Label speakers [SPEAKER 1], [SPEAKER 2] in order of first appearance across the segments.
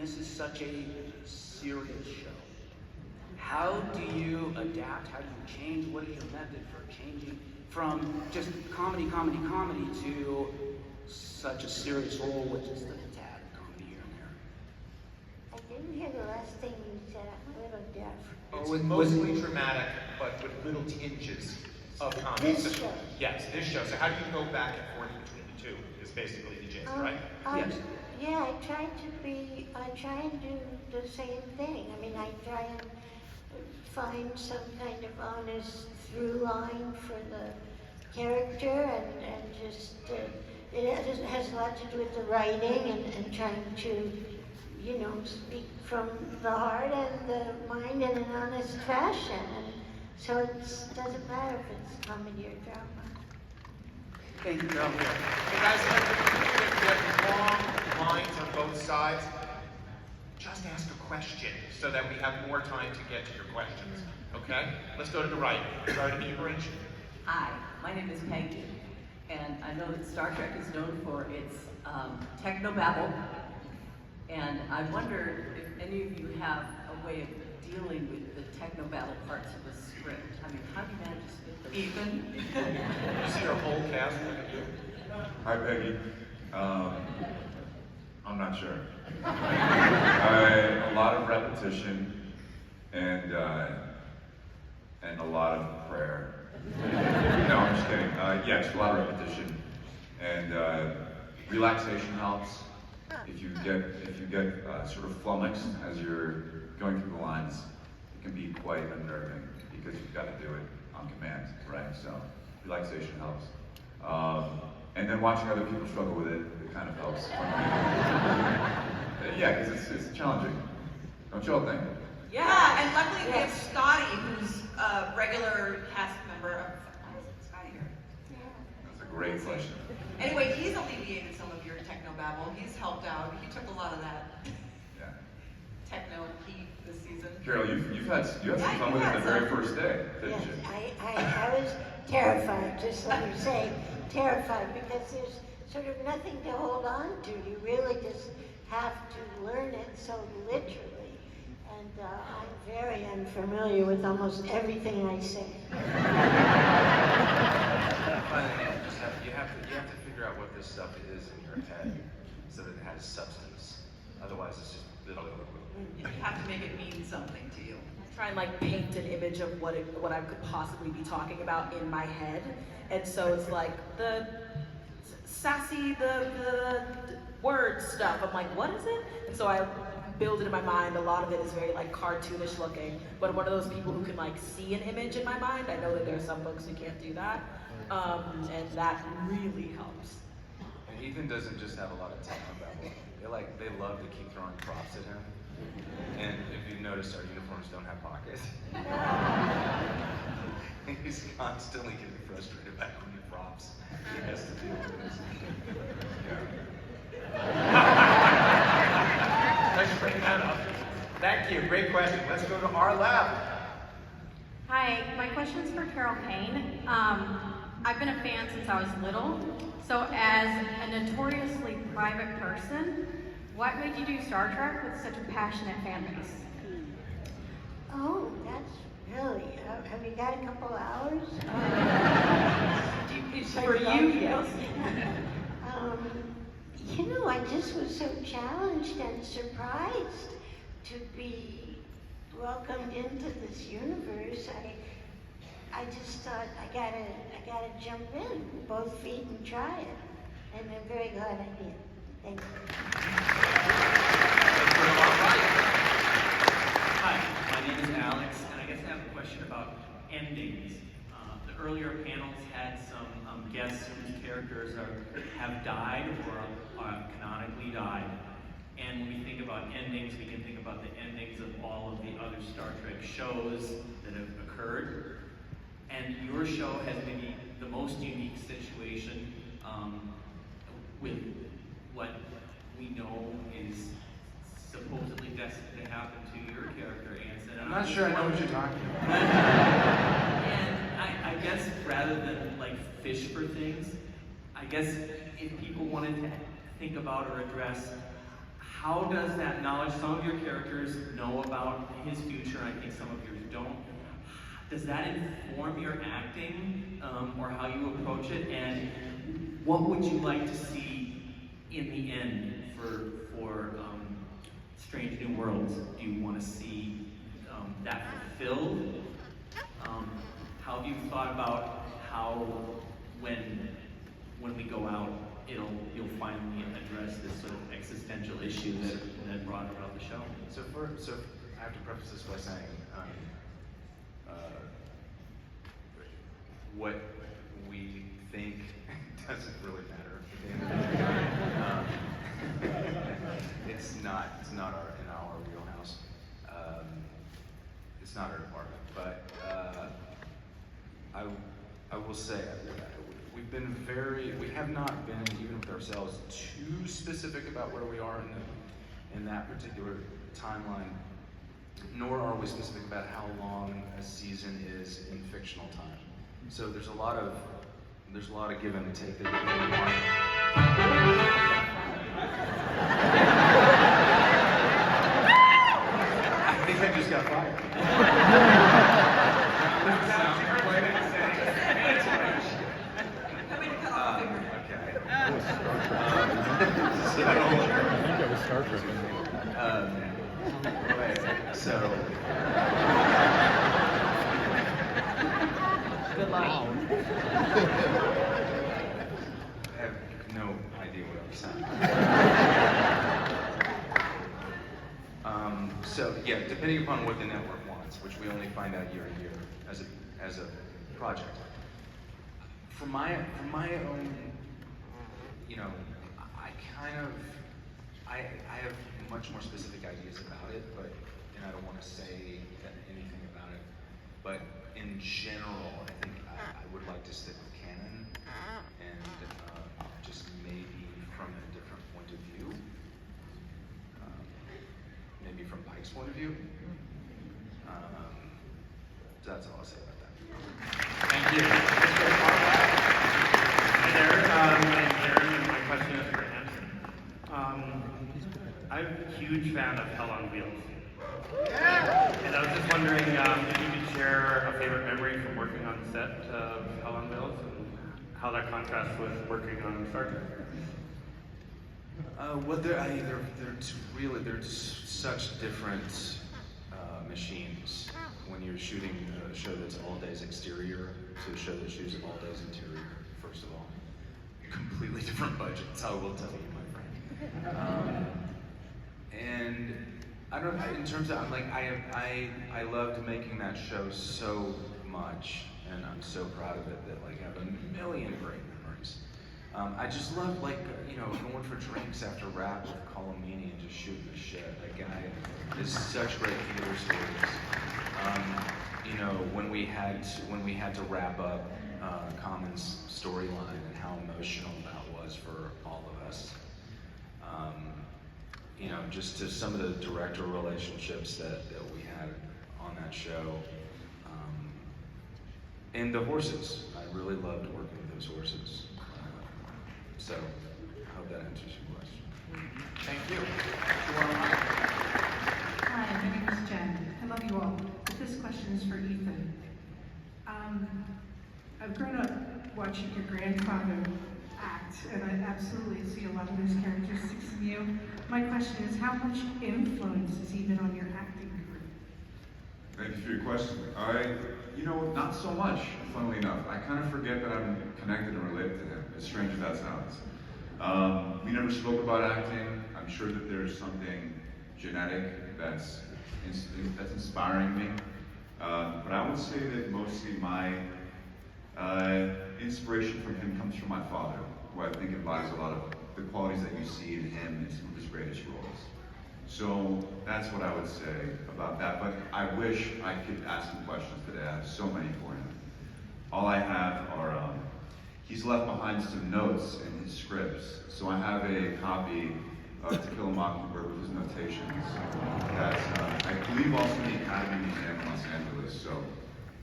[SPEAKER 1] this is such a serious show. How do you adapt? How do you change? What is your method for changing from just comedy to such a serious role, which is the tad comedy here and there?
[SPEAKER 2] I didn't hear the last thing you said. I'm a little deaf.
[SPEAKER 3] It's mostly dramatic, but with little tinges of comedy.
[SPEAKER 2] This show?
[SPEAKER 3] Yes, this show. So how do you go back and forth between the two is basically the gist, right?
[SPEAKER 1] Yes.
[SPEAKER 2] Yeah, I try and do the same thing. I mean, I try and find some kind of honest through line for the character and just, it has a lot to do with the writing and trying to, you know, speak from the heart and the mind in an honest fashion. And so it doesn't matter if it's comedy or drama.
[SPEAKER 1] Thank you, Carol.
[SPEAKER 3] Hey guys, if you have long lines on both sides, just ask a question so that we have more time to get to your questions. Okay? Let's go to the right. Sorry to be a Grinch.
[SPEAKER 4] Hi, my name is Peggy, and I know that Star Trek is known for its technobabble, and I wonder if any of you have a way of dealing with the technobabble parts of the script. I mean, how do you manage to spit them? Ethan?
[SPEAKER 3] You see our whole cast look at you.
[SPEAKER 5] Hi, Peggy. I'm not sure. A lot of repetition and a lot of prayer. No, I'm just kidding. Yes, a lot of repetition and relaxation helps. If you get sort of flummoxed as you're going through the lines, it can be quite unnerving because you've got to do it on command, right? So relaxation helps. And then watching other people struggle with it kind of helps. Yeah, because it's challenging. Don't you all think?
[SPEAKER 6] Yeah, and luckily we have Scotty, who's a regular cast member of. Why is Scotty here?
[SPEAKER 5] That's a great question.
[SPEAKER 6] Anyway, he's alleviated some of your technobabble. He's helped out. He took a lot of that
[SPEAKER 5] Yeah.
[SPEAKER 6] techno heat this season.
[SPEAKER 5] Carol, you had some fun with it the very first day, didn't
[SPEAKER 2] Yes,
[SPEAKER 5] you?
[SPEAKER 2] I was terrified, just like you say, terrified, because there's sort of nothing to hold on to. You really just have to learn it so literally. And I'm very unfamiliar with almost everything I say.
[SPEAKER 7] You have to figure out what this stuff is in your head so that it has substance. Otherwise, it's just little.
[SPEAKER 6] You have to make it mean something to you.
[SPEAKER 8] Try and like paint an image of what I could possibly be talking about in my head, and so it's like the sassy, the word stuff. I'm like, what is it? And so I build it in my mind. A lot of it is very like cartoonish looking, but I'm one of those people who can like see an image in my mind. I know that there are some folks who can't do that, and that really helps.
[SPEAKER 7] And Ethan doesn't just have a lot of technobabble. They love to keep throwing props at him. And if you've noticed, our uniforms don't have pockets. He's constantly getting frustrated by how many props he has to deal with.
[SPEAKER 3] Thanks for bringing that up. Thank you. Great question. Let's go to our lab.
[SPEAKER 9] Hi, my question's for Carol Kane. I've been a fan since I was little. So as a notoriously private person, what made you do Star Trek with such a passionate fan base?
[SPEAKER 2] Oh, that's really, have you got a couple hours?
[SPEAKER 8] For you, yes.
[SPEAKER 2] You know, I just was so challenged and surprised to be welcomed into this universe. I just thought I gotta jump in, both feet, and try it. And I'm very glad I did. Thank you.
[SPEAKER 10] Hi, my name is Alex, and I guess I have a question about endings. The earlier panels had some guests whose characters have died or canonically died. And when we think about endings, we can think about the endings of all of the other Star Trek shows that have occurred. And your show has maybe the most unique situation with what we know is supposedly destined to happen to your character, Anson.
[SPEAKER 1] I'm not sure I know what you're talking about.
[SPEAKER 10] And I guess rather than like fish for things, I guess if people wanted to think about or address how does that knowledge, some of your characters know about his future, and I think some of yours don't. Does that inform your acting or how you approach it? And what would you like to see in the end for Strange New Worlds? Do you want to see that fulfilled? How have you thought about how when we go out, you'll finally address this sort of existential issue that brought about the show?
[SPEAKER 7] So I have to preface this by saying, what we think doesn't really matter at the end of the day. It's not in our wheelhouse. It's not our department, but I will say we have not been, even with ourselves, too specific about where we are in that particular timeline, nor are we specific about how long a season is in fictional time. So there's a lot of give and take that we want. I think I just got fired.
[SPEAKER 8] Good luck.
[SPEAKER 7] I have no idea what I'm saying. So yeah, depending upon what the network wants, which we only find out year to year as a project. For my own, I have much more specific ideas about it, and I don't want to say anything about it. But in general, I think I would like to stick with canon, and just maybe from a different point of view, maybe from Pike's point of view. That's all I'll say about that.
[SPEAKER 10] Thank you. Hi there, my name's Aaron, and my question is for Anson. I'm a huge fan of Hell on Wheels. And I was just wondering if you could share a favorite memory from working on the set of Hell on Wheels, and how that contrasts with working on Star Trek.
[SPEAKER 7] Well, they're such different machines. When you're shooting a show that's all days exterior to a show that shoots all days interior, first of all, completely different budgets. I will tell you, my friend. And I don't know. In terms of I loved making that show so much, and I'm so proud of it that I have a million great memories. I just love going for drinks after rap with Colomini and just shooting the shit. That guy is such great theater stories. When we had to wrap up Common's storyline and how emotional that was for all of us. Just to some of the director relationships that we had on that show. And the horses. I really loved working with those horses. So I hope that answers your question.
[SPEAKER 3] Thank you.
[SPEAKER 11] Hi, my name is Jen. I love you all. But this question is for Ethan. I've grown up watching your grandfather act, and I absolutely see a lot of those characteristics in you. My question is, how much influence has he been on your acting career?
[SPEAKER 5] Thank you for your question. Not so much, funnily enough. I kind of forget that I'm connected and related to him, as strange as that sounds. We never spoke about acting. I'm sure that there's something genetic that's inspiring me. But I would say that mostly my inspiration from him comes from my father, who I think embodies a lot of the qualities that you see in him in some of his greatest roles. So that's what I would say about that. But I wish I could ask him questions today. I have so many for him. All I have are, he's left behind some notes in his scripts. So I have a copy of To Kill a Mockingbird with his notations. That's, I believe, also in the Academy Museum in Los Angeles. So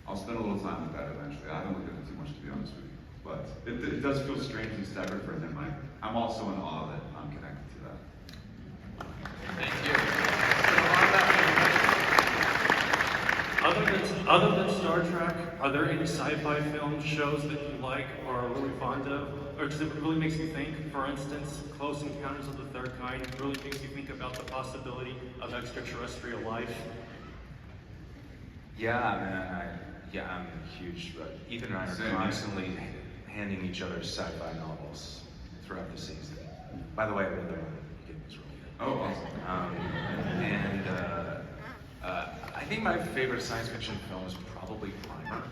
[SPEAKER 5] I'll spend a little time with that eventually. I haven't looked at it too much, to be honest with you. But it does feel strange and separate from him. I'm also in awe that I'm connected to that.
[SPEAKER 12] other than Star Trek, are there any sci-fi film shows that you like or are really fond of? Or does it really makes you think? For instance, Close Encounters of the Third Kind really makes you think about the possibility of extraterrestrial life.
[SPEAKER 7] Yeah, man, I'm huge. Ethan and I are
[SPEAKER 5] Same.
[SPEAKER 7] constantly handing each other sci-fi novels throughout the season. By the way, I read the one you gave me, it's really good.
[SPEAKER 5] Oh, awesome.
[SPEAKER 7] I think my favorite science fiction film is probably Primer,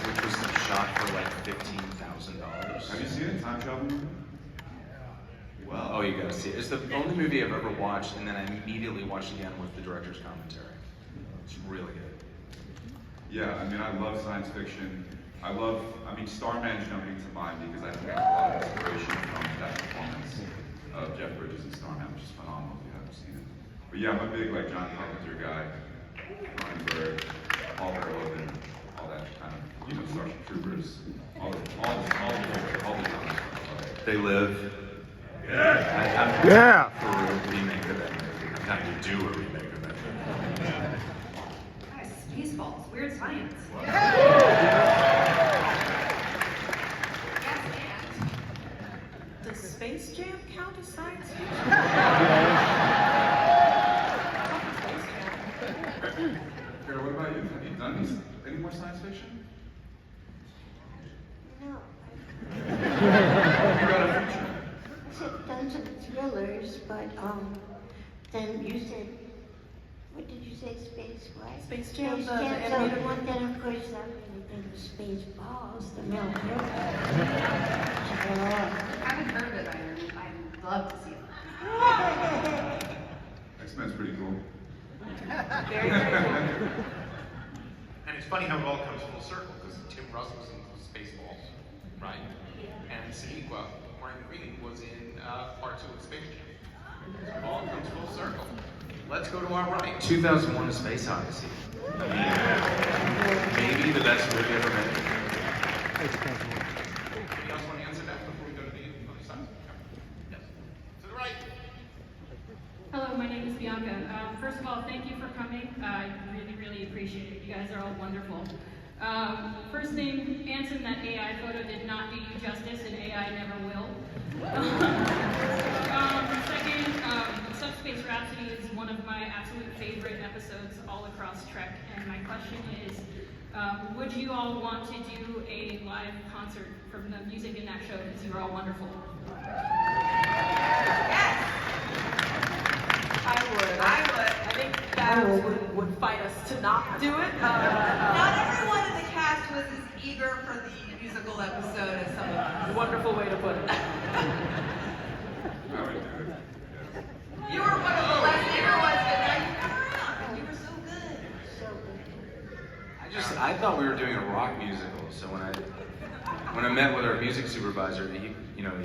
[SPEAKER 7] which was shot for like $15,000.
[SPEAKER 5] Have you seen it? Time travel movie? Well.
[SPEAKER 7] Oh, you gotta see it. It's the only movie I've ever watched, and then I immediately watched again with the director's commentary. It's really good.
[SPEAKER 5] Yeah, I mean, I love science fiction. Starman's jumping to mind because I think I got a lot of inspiration from that performance of Jeff Bridges in Starman, which is phenomenal if you haven't seen it. But yeah, I'm a big like John Carpenter guy, Cronenberg, Paul Verhoeven, all that kind of, Starship Troopers, all the genres.
[SPEAKER 7] They Live.
[SPEAKER 5] Yeah.
[SPEAKER 7] Yeah. For a remake of that movie. I'm trying to do a remake of that movie.
[SPEAKER 6] Guys, Spaceballs, weird science.
[SPEAKER 8] Does Space Jam count as science fiction?
[SPEAKER 5] Carol, what about you? Have you done any more science fiction?
[SPEAKER 2] No,
[SPEAKER 5] You got a future.
[SPEAKER 2] I said done some thrillers, but then you said, what did you say, Space what?
[SPEAKER 8] Space Jam, the
[SPEAKER 2] So
[SPEAKER 8] animated one?
[SPEAKER 2] then of course that made me think of Spaceballs, the Mel Brooks.
[SPEAKER 6] I haven't heard of it, I'd love to see it.
[SPEAKER 5] X-Men's pretty cool.
[SPEAKER 8] Very, very cool.
[SPEAKER 3] And it's funny how it all comes full circle, because Tim Russ was in Spaceballs, right? And Sonequa, Martin Green, was in part 2 of Space Jam. So it all comes full circle. Let's go to our right.
[SPEAKER 7] 2001: A Space Odyssey. Maybe the best movie ever made.
[SPEAKER 3] Anybody else want to answer that before we go to the other side? Yes. To the right.
[SPEAKER 9] Hello, my name is Bianca. First of all, thank you for coming. I really, really appreciate it. You guys are all wonderful. First thing, Anson, that AI photo did not do you justice, and AI never will. Second, Subspace Rhapsody is one of my absolute favorite episodes all across Trek, and my question is, would you all want to do a live concert from the music in that show, because you are all wonderful?
[SPEAKER 8] I would. I think that would fight us to not do it.
[SPEAKER 6] Not everyone in the cast was as eager for the musical episode as some of us.
[SPEAKER 8] Wonderful way to put it.
[SPEAKER 5] I would do it.
[SPEAKER 6] You were one of the less eager ones, but now you come around. You were so good.
[SPEAKER 2] So good.
[SPEAKER 7] I thought we were doing a rock musical, so when I met with our music supervisor, he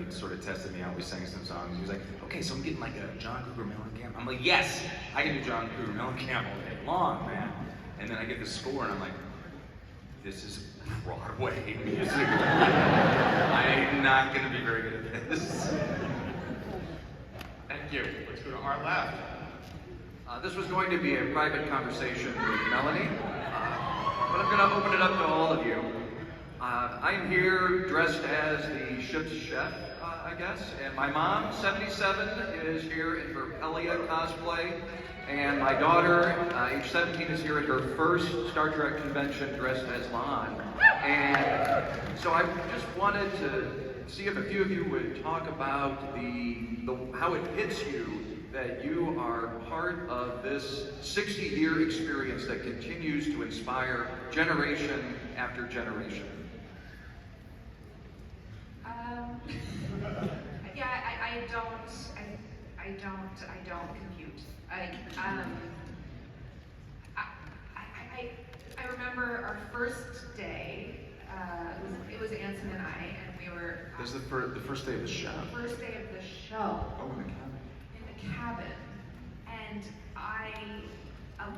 [SPEAKER 7] sort of tested me out. We sang some songs. He was like, "Okay, so I'm getting like a John Cougar Mellencamp." I'm like, "Yes, I can do John Cougar Mellencamp all day long, man." And then I get the score, and I'm like, "This is Broadway music. I'm not gonna be very good at this."
[SPEAKER 3] Thank you. Let's go to our left.
[SPEAKER 13] This was going to be a private conversation with Melanie, but I'm going to open it up to all of you. I am here dressed as the ship's chef, I guess, and my mom, 77, is here in her Pelia cosplay, and my daughter, age 17, is here at her first Star Trek convention dressed as Lon. And so I just wanted to see if a few of you would talk about how it hits you that you are part of this 60-year experience that continues to inspire generation after generation.
[SPEAKER 6] Yeah, I don't compute. I remember our first day. It was Anson and I, and we were.
[SPEAKER 7] This is the first day of the show.
[SPEAKER 6] The first day of the show.
[SPEAKER 5] Oh, in the cabin.
[SPEAKER 6] In the cabin, and I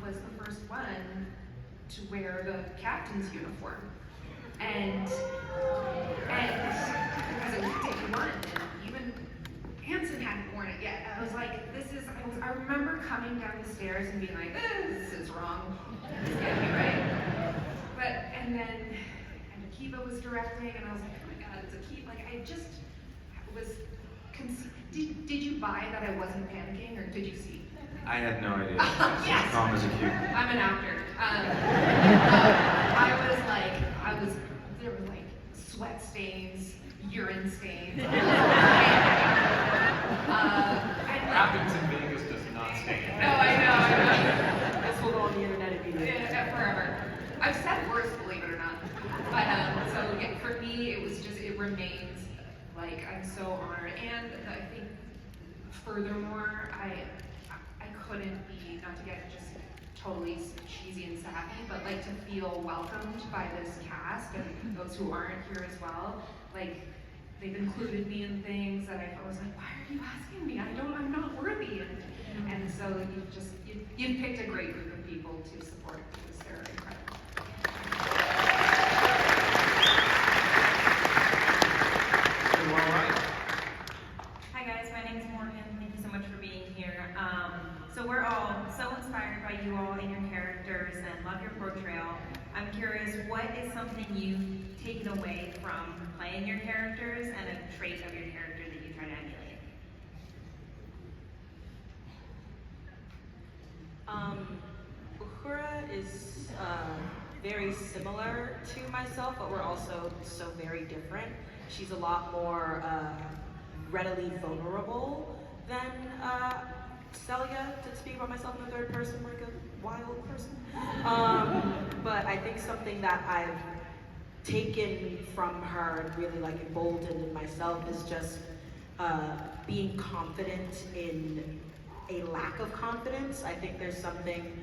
[SPEAKER 6] was the first one to wear the captain's uniform, and because it was day one, and even Anson hadn't worn it yet. I was like, I things. I remember coming down the stairs and being like, this is wrong. This can't be right. And Akiva was directing, and I was like, oh my God, it's Akiva. Like, I just was, did you buy that I wasn't panicking, or did you see?
[SPEAKER 7] I had no idea.
[SPEAKER 6] Yes.
[SPEAKER 7] Calm as a cube.
[SPEAKER 6] I'm an actor. There were like sweat stains, urine stains.
[SPEAKER 3] Happens in Vegas does not stain.
[SPEAKER 6] No, I know.
[SPEAKER 8] This will go on the internet immediately.
[SPEAKER 6] Forever. I've said worse, believe it or not. But so yeah, for me, it remains like I'm so honored, and I think furthermore, I couldn't be, not to get just totally cheesy and sappy, but like to feel welcomed by this cast and those who aren't here as well. Like, they've included me in things that I was like, why are you asking me? I'm not worthy. And so you've picked a great group of people to support because they're incredible.
[SPEAKER 3] All right.
[SPEAKER 14] Hi guys, my name is Morgan. Thank you so much for being here. So we're all so inspired by you all and your characters and love your portrayal. I'm curious, what is something you've taken away from playing your characters and a trait of your character that you try to emulate?
[SPEAKER 8] Uhura is very similar to myself, but we're also so very different. She's a lot more readily vulnerable than Celia, to speak about myself in the third person like a wild person. But I think something that I've taken from her and really like emboldened in myself is just being confident in a lack of confidence. I think there's something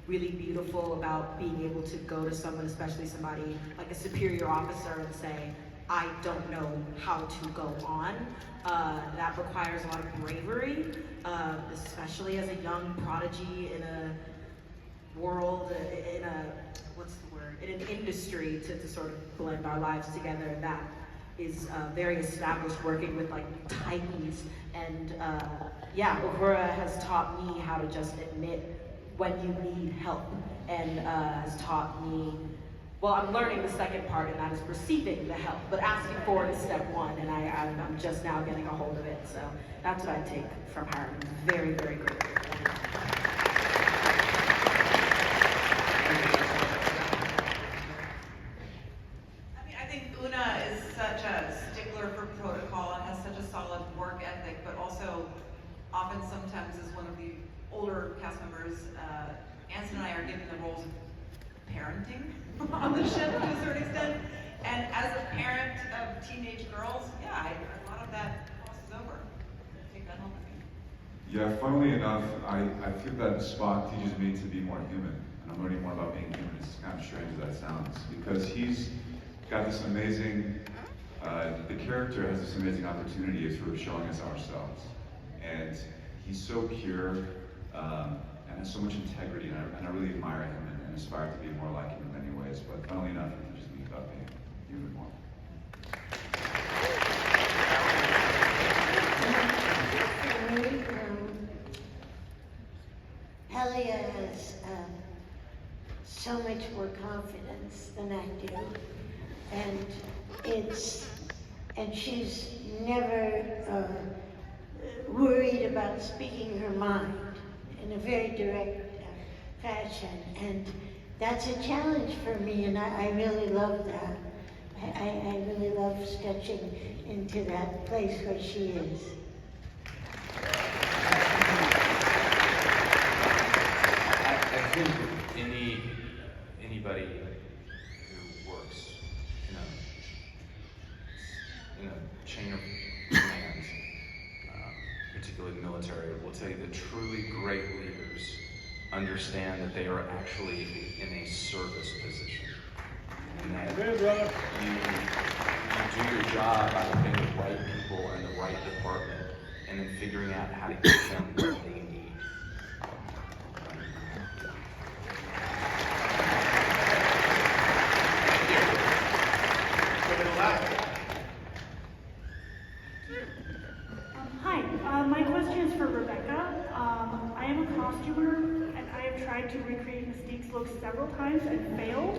[SPEAKER 8] really beautiful about being able to go to someone, especially somebody like a superior officer, and say, I don't know how to go on. That requires a lot of bravery, especially as a young prodigy in a world, in an industry to sort of blend our lives together that is very established, working with like titans. And Uhura has taught me how to just admit when you need help, and has taught me, well, I'm learning the second part, and that is receiving the help, but asking for it is step one, and I'm just now getting a hold of it. So that's what I take from her. I'm very, very grateful.
[SPEAKER 15] I think Una is such a stickler for protocol and has such a solid work ethic, but also often sometimes is one of the older cast members. Anson and I are given the roles of parenting on the ship to a certain extent. And as a parent of teenage girls, a lot of that crosses over. Take that home with me.
[SPEAKER 5] Yeah, funnily enough, I feel that Spock teaches me to be more human. And I'm learning more about being human, as kind of strange as that sounds. Because he's got this amazing, the character has this amazing opportunity of sort of showing us ourselves. And he's so pure, and has so much integrity, and I really admire him and aspire to be more like him in many ways. But funnily enough, he teaches me about being human more.
[SPEAKER 2] For me, Helia has so much more confidence than I do, and she's never worried about speaking her mind in a very direct fashion, and that's a challenge for me, and I really love that. I really love stretching into that place where she is.
[SPEAKER 7] I think anybody who works in a chain of command, particularly the military, will tell you that truly great leaders understand that they are actually in a service position, and that you do your job by putting the right people in the right department, and then figuring out how to get them what they need.
[SPEAKER 11] Hi, my question is for Rebecca. am a costumer, and I have tried to recreate Mystique's look several times and failed.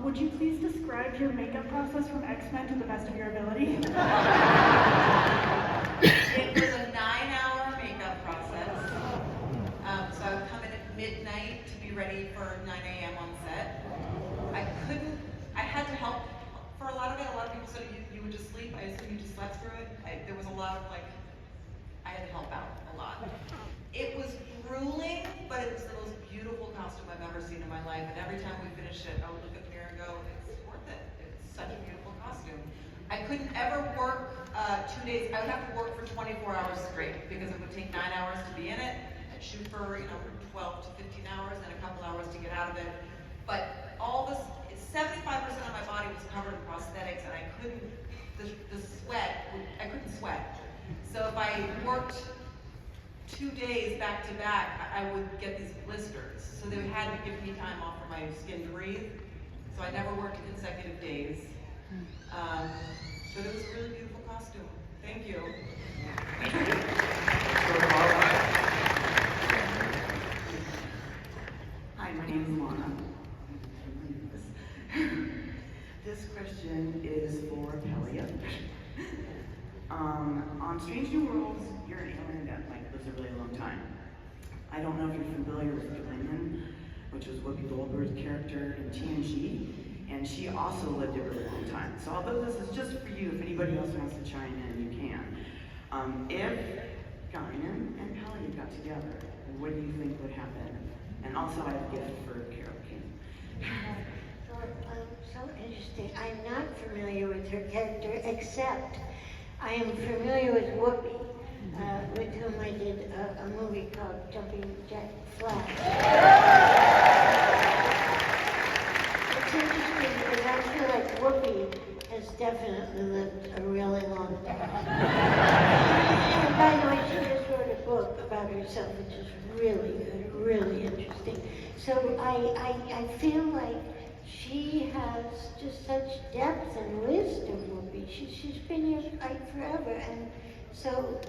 [SPEAKER 11] Would you please describe your makeup process from X-Men to the best of your ability?
[SPEAKER 15] It was a 9-hour makeup process. So I would come in at midnight to be ready for 9 a.m. on set. I had to help for a lot of it. A lot of people said you would just sleep. I assume you just slept through it. There was a lot of I had to help out a lot. It was grueling, but it was the most beautiful costume I've ever seen in my life. And every time we finished it, I would look at the mirror and go, it's worth it. It's such a beautiful costume. I couldn't ever work 2 days. I would have to work for 24 hours straight because it would take 9 hours to be in it and shoot for 12 to 15 hours and a couple hours to get out of it. But all this, 75% of my body was covered in prosthetics, and I couldn't. The sweat, I couldn't sweat. So if I worked 2 days back to back, I would get these blisters. So they had to give me time off for my skin to breathe. So I never worked consecutive days. But it was a really beautiful costume. Thank you.
[SPEAKER 16] Hi, my name is Lana. This question is for Pelia. On Strange New Worlds, you're an alien that lives a really long time. I don't know if you're familiar with Canon, which was Whoopi Goldberg's character in TNG, and she also lived a really long time. So although this is just for you, if anybody else wants to chime in, you can. If Guinan and Pelia got together, what do you think would happen? And also I have a gift for Carol King.
[SPEAKER 2] So interesting. I'm not familiar with her character, except I am familiar with Whoopi, with whom I did a movie called Jumping Jack Flash. It's interesting because I feel like Whoopi has definitely lived a really long time. And by the way, she just wrote a book about herself, which is really good, really interesting. So I feel like she has just such depth and wisdom, Whoopi. She's been here forever, and so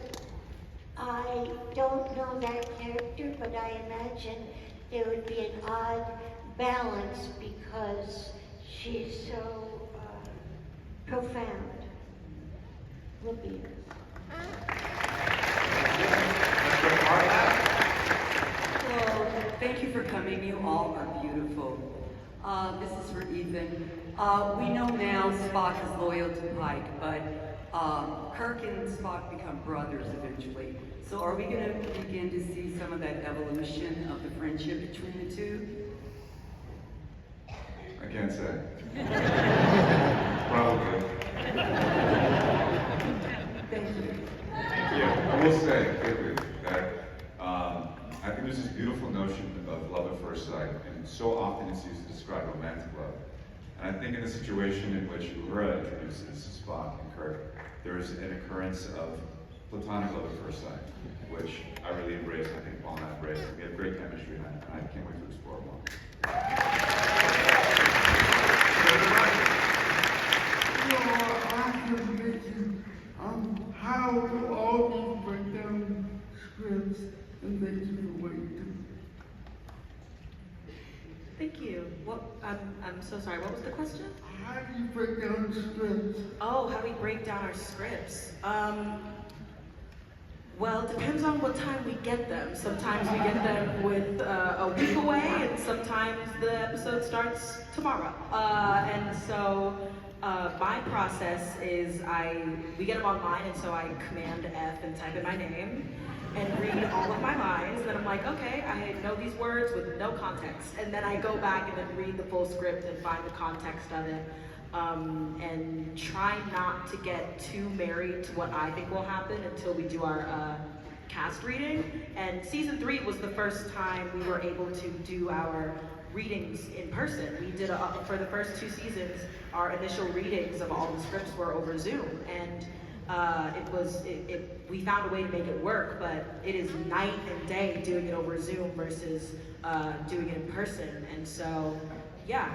[SPEAKER 2] I don't know that character, but I imagine there would be an odd balance because she's so profound. Whoopi is.
[SPEAKER 17] Hello, thank you for coming. You all are beautiful. This is for Ethan. We know now Spock is loyal to Pike, but Kirk and Spock become brothers eventually. So are we going to begin to see some of that evolution of the friendship between the two?
[SPEAKER 5] I can't say. Probably.
[SPEAKER 17] Thank you.
[SPEAKER 5] Thank you. I will say quickly that I think there's this beautiful notion of love at first sight, and so often it's used to describe romantic love. And I think in the situation in which Uhura introduces Spock and Kirk, there is an occurrence of platonic love at first sight, which I really embrace. I think Paul and I embrace. We have great chemistry, and I can't wait to explore more.
[SPEAKER 18] How do all these breakdown scripts and things relate to?
[SPEAKER 8] Thank you. What? I'm so sorry. What was the question?
[SPEAKER 18] How do you break down scripts?
[SPEAKER 8] Oh, how do we break down our scripts? Well, it depends on what time we get them. Sometimes we get them with a week away, and sometimes the episode starts tomorrow. And so my process is we get them online, and so I Command F and type in my name and read all of my lines. Then I'm like, okay, I know these words with no context. And then I go back and then read the full script and find the context of it. And try not to get too married to what I think will happen until we do our cast reading. And season 3 was the first time we were able to do our readings in person. We did for the first 2 seasons, our initial readings of all the scripts were over Zoom, and we found a way to make it work. But it is night and day doing it over Zoom versus doing it in person. And so, yeah.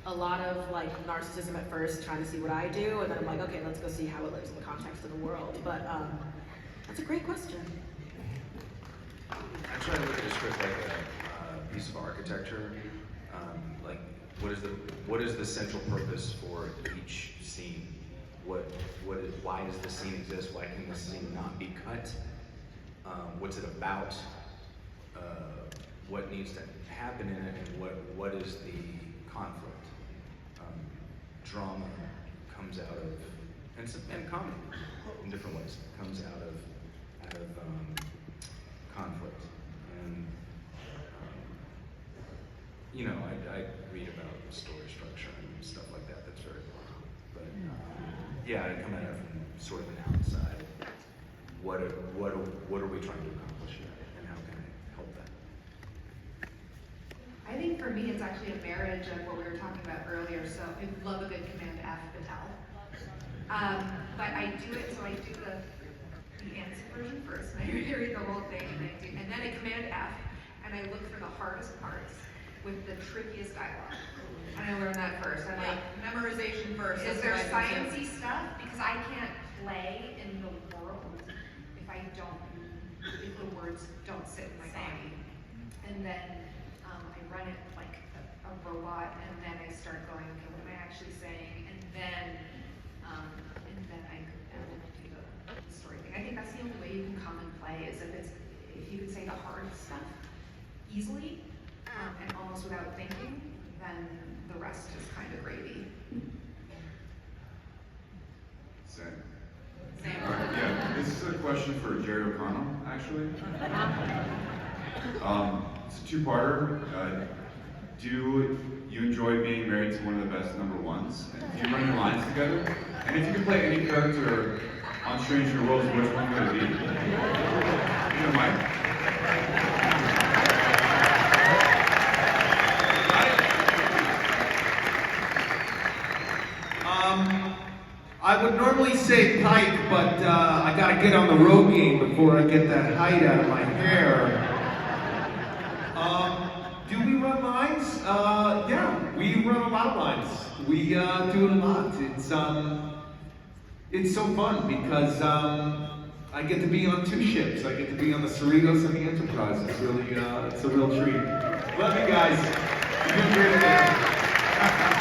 [SPEAKER 8] A lot of like narcissism at first, trying to see what I do, and then I'm like, okay, let's go see how it lives in the context of the world. But that's a great question.
[SPEAKER 7] try to look at a script like a piece of architecture. Like, what is the central purpose for each scene? Why does the scene exist? Why can the scene not be cut? What's it about? What needs to happen in it, and what is the conflict? Drama comes out of, and comedy in different ways comes out of conflict. And you know, I read about story structure and stuff like that. That's very important. But yeah, I come at it from sort of an outside. What are we trying to accomplish here, and how can I help that?
[SPEAKER 6] I think for me, it's actually a marriage of what we were talking about earlier. So I love a good Command F Patel. But I do it, so I do the answer version first, and I read the whole thing, and then I Command F, and I look for the hardest parts with the trickiest dialogue. And I learn that first. I'm like,
[SPEAKER 15] Memorization first.
[SPEAKER 6] is
[SPEAKER 15] that's
[SPEAKER 6] there
[SPEAKER 15] what I do.
[SPEAKER 6] sciencey stuff? Because I can't play in the world if the words don't sit in my body. And then I run it like a robot, and then I start going, okay, what am I actually saying? And then I do the story thing. I think that's the only way you can come and play is if you can say the hard stuff easily and almost without thinking, then the rest is kind of gravy.
[SPEAKER 5] Same. Yeah, this is a question for Jerry O'Connell, actually. It's a two-parter. Do you enjoy being married to one of the best number ones? Do you run your lines together? And if you could play any character on Stranger Worlds, which one would it be? You know, Mike.
[SPEAKER 19] I would normally say Pike, but I gotta get on the road game before I get that height out of my hair. Do we run lines? Yeah, we run a lot of lines. We do it a lot. It's so fun because I get to be on two ships. I get to be on the Cerritos and the Enterprise. It's really, it's a real treat. Love you guys. You're doing great there.